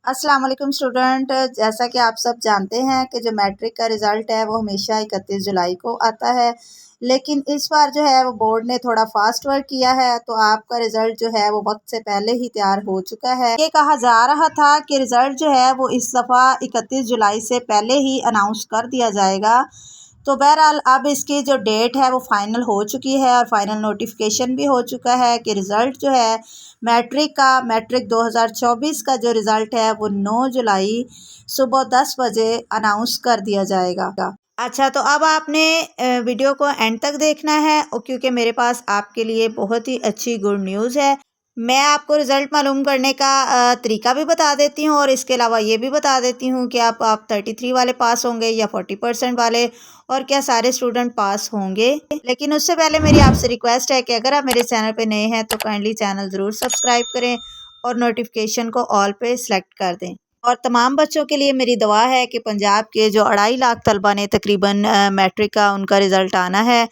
अस्सलाम वालेकुम स्टूडेंट। जैसा कि आप सब जानते हैं कि जो मैट्रिक का रिज़ल्ट है वो हमेशा 31 जुलाई को आता है, लेकिन इस बार जो है वो बोर्ड ने थोड़ा फास्ट वर्क किया है, तो आपका रिज़ल्ट जो है वो वक्त से पहले ही तैयार हो चुका है। ये कहा जा रहा था कि रिज़ल्ट जो है वो इस दफ़ा 31 जुलाई से पहले ही अनाउंस कर दिया जाएगा। तो बहरहाल अब इसकी जो डेट है वो फ़ाइनल हो चुकी है और फ़ाइनल नोटिफिकेशन भी हो चुका है कि रिज़ल्ट जो है मैट्रिक 2024 का जो रिज़ल्ट है वो 9 जुलाई सुबह 10 बजे अनाउंस कर दिया जाएगा। अच्छा, तो अब आपने वीडियो को एंड तक देखना है क्योंकि मेरे पास आपके लिए बहुत ही अच्छी गुड न्यूज़ है। मैं आपको रिज़ल्ट मालूम करने का तरीका भी बता देती हूँ और इसके अलावा ये भी बता देती हूँ कि आप 33 वाले पास होंगे या 40% वाले, और क्या सारे स्टूडेंट पास होंगे। लेकिन उससे पहले मेरी आपसे रिक्वेस्ट है कि अगर आप मेरे चैनल पे नए हैं तो काइंडली चैनल ज़रूर सब्सक्राइब करें और नोटिफिकेशन को ऑल पे सेलेक्ट कर दें। और तमाम बच्चों के लिए मेरी दुआ है कि पंजाब के जो 2.5 लाख तलबा ने तकरीबन मैट्रिक का उनका रिज़ल्ट आना है,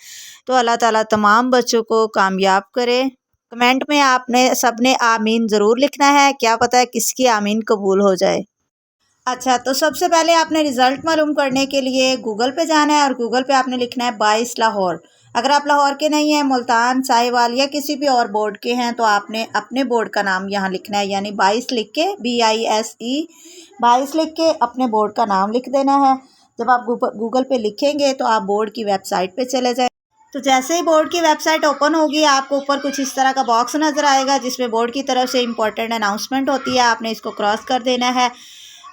तो अल्लाह ताला तमाम बच्चों को कामयाब करे। कमेंट में आपने सबने आमीन ज़रूर लिखना है, क्या पता है किसकी आमीन कबूल हो जाए। अच्छा, तो सबसे पहले आपने रिज़ल्ट मालूम करने के लिए गूगल पे जाना है और गूगल पे आपने लिखना है 22 लाहौर। अगर आप लाहौर के नहीं हैं, मुल्तान, साहिवाल या किसी भी और बोर्ड के हैं, तो आपने अपने बोर्ड का नाम यहाँ लिखना है, यानी 22 लिख के BISE 22 लिख के अपने बोर्ड का नाम लिख देना है। जब आप गूगल पे लिखेंगे तो आप बोर्ड की वेबसाइट पे चले जाए। तो जैसे ही बोर्ड की वेबसाइट ओपन होगी आपको ऊपर कुछ इस तरह का बॉक्स नज़र आएगा जिसमें बोर्ड की तरफ से इम्पोर्टेंट अनाउंसमेंट होती है, आपने इसको क्रॉस कर देना है।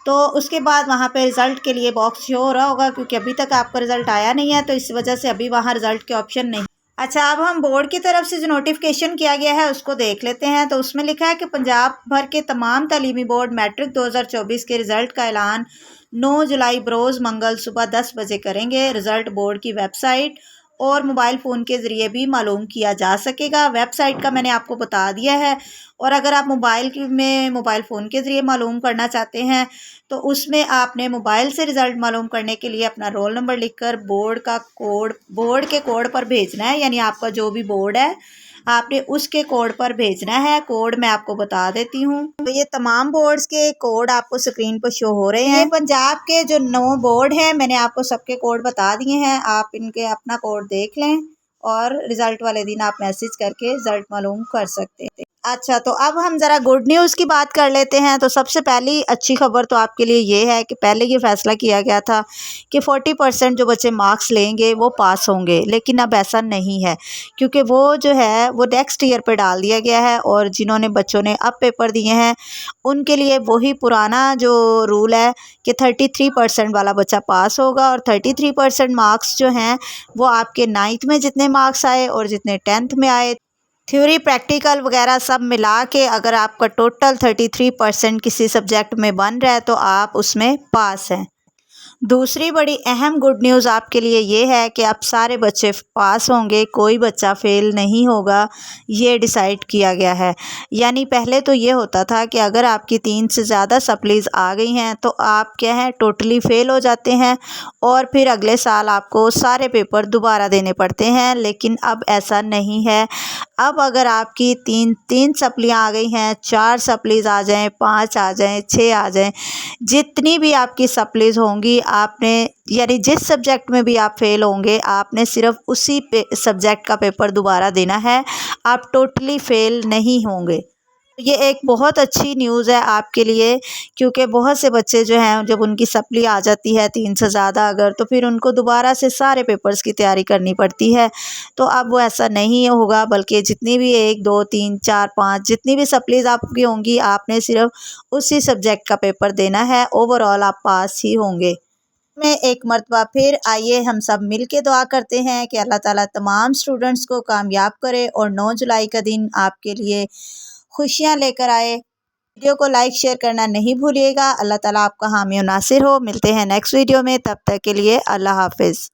तो उसके बाद वहाँ पे रिज़ल्ट के लिए बॉक्स शो हो रहा होगा, क्योंकि अभी तक आपका रिज़ल्ट आया नहीं है तो इस वजह से अभी वहाँ रिज़ल्ट के ऑप्शन नहीं। अच्छा, अब हम बोर्ड की तरफ से जो नोटिफिकेशन किया गया है उसको देख लेते हैं। तो उसमें लिखा है कि पंजाब भर के तमाम तालीमी बोर्ड मैट्रिक 2024 के रिज़ल्ट का ऐलान 9 जुलाई बरोज़ मंगल सुबह 10 बजे करेंगे। रिज़ल्ट बोर्ड की वेबसाइट और मोबाइल फ़ोन के ज़रिए भी मालूम किया जा सकेगा। वेबसाइट का मैंने आपको बता दिया है, और अगर आप मोबाइल फ़ोन के ज़रिए मालूम करना चाहते हैं तो उसमें आपने मोबाइल से रिज़ल्ट मालूम करने के लिए अपना रोल नंबर लिखकर बोर्ड के कोड पर भेजना है, यानी आपका जो भी बोर्ड है आपने उसके कोड पर भेजना है। कोड मैं आपको बता देती हूँ। तो ये तमाम बोर्ड्स के कोड आपको स्क्रीन पर शो हो रहे हैं। ये पंजाब के जो 9 बोर्ड हैं मैंने आपको सबके कोड बता दिए हैं, आप इनके अपना कोड देख लें और रिज़ल्ट वाले दिन आप मैसेज करके रिज़ल्ट मालूम कर सकते हैं। अच्छा, तो अब हम ज़रा गुड न्यूज़ की बात कर लेते हैं। तो सबसे पहली अच्छी खबर तो आपके लिए ये है कि पहले ये फ़ैसला किया गया था कि 40% जो बच्चे मार्क्स लेंगे वो पास होंगे, लेकिन अब ऐसा नहीं है, क्योंकि वो जो है वो नेक्स्ट ईयर पे डाल दिया गया है। और जिन्होंने बच्चों ने अब पेपर दिए हैं उनके लिए वही पुराना जो रूल है कि 33% वाला बच्चा पास होगा, और 33% मार्क्स जो हैं वो आपके 9th में जितने मार्क्स आए और जितने 10th में आए, थ्योरी प्रैक्टिकल वगैरह सब मिला के अगर आपका टोटल 33% किसी सब्जेक्ट में बन रहा है तो आप उसमें पास हैं। दूसरी बड़ी अहम गुड न्यूज़ आपके लिए ये है कि अब सारे बच्चे पास होंगे, कोई बच्चा फ़ेल नहीं होगा, ये डिसाइड किया गया है। यानी पहले तो ये होता था कि अगर आपकी 3 से ज़्यादा सप्लीज़ आ गई हैं तो आप क्या है टोटली फ़ेल हो जाते हैं और फिर अगले साल आपको सारे पेपर दोबारा देने पड़ते हैं, लेकिन अब ऐसा नहीं है। अब अगर आपकी 3 सप्लियाँ आ गई हैं, 4 सप्लीज़ आ जाएँ, 5 आ जाएँ, 6 आ जाएँ, जितनी भी आपकी सप्लीज़ होंगी आपने, यानी जिस सब्जेक्ट में भी आप फेल होंगे आपने सिर्फ उसी सब्जेक्ट का पेपर दोबारा देना है, आप टोटली फेल नहीं होंगे। ये एक बहुत अच्छी न्यूज़ है आपके लिए, क्योंकि बहुत से बच्चे जो हैं जब उनकी सप्ली आ जाती है 3 से ज़्यादा अगर, तो फिर उनको दोबारा से सारे पेपर्स की तैयारी करनी पड़ती है। तो अब वो ऐसा नहीं होगा, बल्कि जितनी भी 1 2 3 4 5 जितनी भी सप्लीज़ आपकी होंगी आपने सिर्फ उसी सब्जेक्ट का पेपर देना है, ओवरऑल आप पास ही होंगे। में एक मर्तबा फिर आइए हम सब मिल के दुआ करते हैं कि अल्लाह ताला तमाम स्टूडेंट्स को कामयाब करे और 9 जुलाई का दिन आपके लिए खुशियाँ लेकर आए। वीडियो को लाइक शेयर करना नहीं भूलिएगा। अल्लाह ताला आपका हामी और नासिर हो। मिलते हैं नेक्स्ट वीडियो में, तब तक के लिए अल्लाह हाफिज़।